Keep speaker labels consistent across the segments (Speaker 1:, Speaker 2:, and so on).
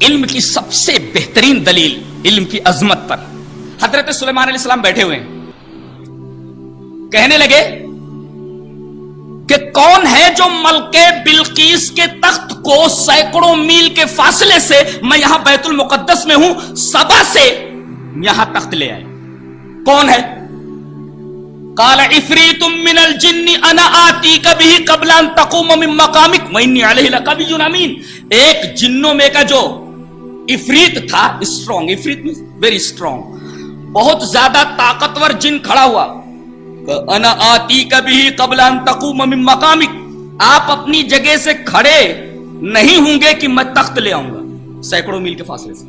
Speaker 1: علم کی سب سے بہترین دلیل علم کی عظمت پر حضرت سلیمان علیہ السلام بیٹھے ہوئے ہیں، کہنے لگے کہ کون ہے جو ملکہ بلقیس کے تخت کو سینکڑوں میل کے فاصلے سے، میں یہاں بیت المقدس میں ہوں، سبا سے یہاں تخت لے آئے، کون ہے؟ قال عفریت من الجن انا آتیک بہ قبل ان تقوم من مقامک وانی علیہ لقوی امین۔ ایک جنوں میں کا جو عفریت تھا، اسٹرانگ، عفریت میں ویری اسٹرانگ، بہت زیادہ طاقتور جن کھڑا ہوا، انا آتیک بہ قبل ان تقوم من مقامک، آپ اپنی جگہ سے کھڑے نہیں ہوں گے کہ میں تخت لے آؤں گا سینکڑوں میل کے فاصلے سے،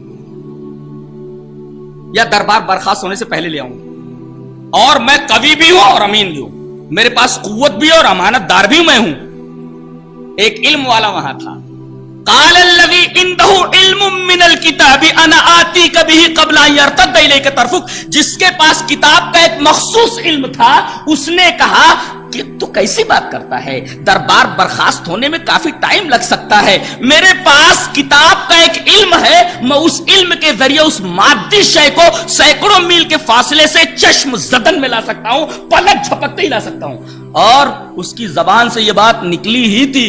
Speaker 1: یا دربار برخاست ہونے سے پہلے لے آؤں گا، اور میں قوی بھی ہوں اور امین بھی ہوں، میرے پاس قوت بھی اور امانت دار بھی میں ہوں۔ ایک علم والا وہاں تھا، قال الذی عنده علم من الکتاب انا آتیک بہ قبل ان یرتد الیک طرفک، جس کے پاس کتاب کا ایک مخصوص علم تھا، اس نے کہا کہ تو کیسی بات کرتا ہے، دربار برخاست ہونے میں کافی ٹائم لگ سکتا ہے، میرے پاس کتاب کا ایک علم ہے، میں اس علم کے ذریعے اس مادی شے کو سینکڑوں میل کے فاصلے سے چشم زدن میں لا سکتا ہوں، پلک جھپکتے ہی لا سکتا ہوں۔ اور اس کی زبان سے یہ بات نکلی ہی تھی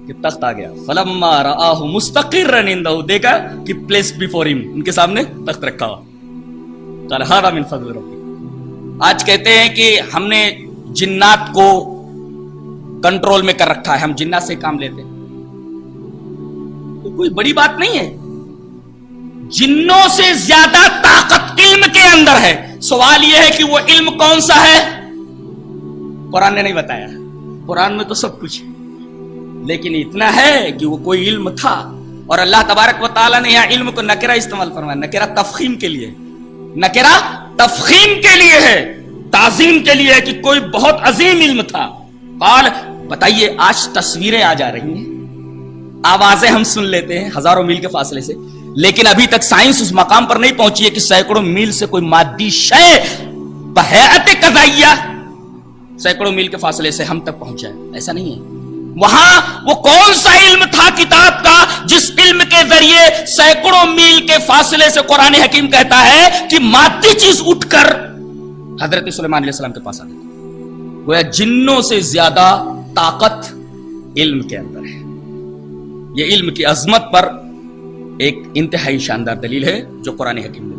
Speaker 1: کہ تخت آ گیا، فلما رآہ مستقرا عنده، دیکھا کہ پلیس بیفور ہم، ان کے سامنے تخت رکھا ہوا، قال ھذا من فضل ربی۔ آج کہتے ہیں کہ ہم نے جنات کو کنٹرول میں کر رکھا ہے، ہم جنات سے کام لیتے ہیں، تو کوئی بڑی بات نہیں ہے، جنوں سے زیادہ طاقت علم کے اندر ہے، سوال یہ ہے کہ وہ علم کون سا ہے؟ قرآن نے نہیں بتایا، قرآن میں تو سب کچھ ہے، لیکن اتنا ہے کہ وہ کوئی علم تھا، اور اللہ تبارک و تعالیٰ نے یہاں علم کو نکرہ استعمال فرمایا، نکرہ تفخیم کے لیے، نکرہ تفخیم کے لیے ہے، تعظیم کے لیے ہے کہ کوئی بہت عظیم علم تھا۔ قال، بتائیے آج تصویریں آ جا رہی ہیں، آوازیں ہم سن لیتے ہیں ہزاروں میل کے فاصلے سے، لیکن ابھی تک سائنس اس مقام پر نہیں پہنچی ہے کہ سینکڑوں میل سے کوئی مادی شے بہیئت قضائیہ سینکڑوں میل کے فاصلے سے ہم تک پہنچا ہے، ایسا نہیں ہے۔ وہاں وہ کون سا علم تھا کتاب کا جس علم کے ذریعے سینکڑوں میل کے فاصلے سے قرآن حکیم کہتا ہے کہ مادی چیز اٹھ کر حضرت سلیمان علیہ السلام کے پاس آ گئی، گویا جنوں سے زیادہ طاقت علم کے اندر ہے۔ یہ علم کی عظمت پر ایک انتہائی شاندار دلیل ہے جو قرآن حکیم نے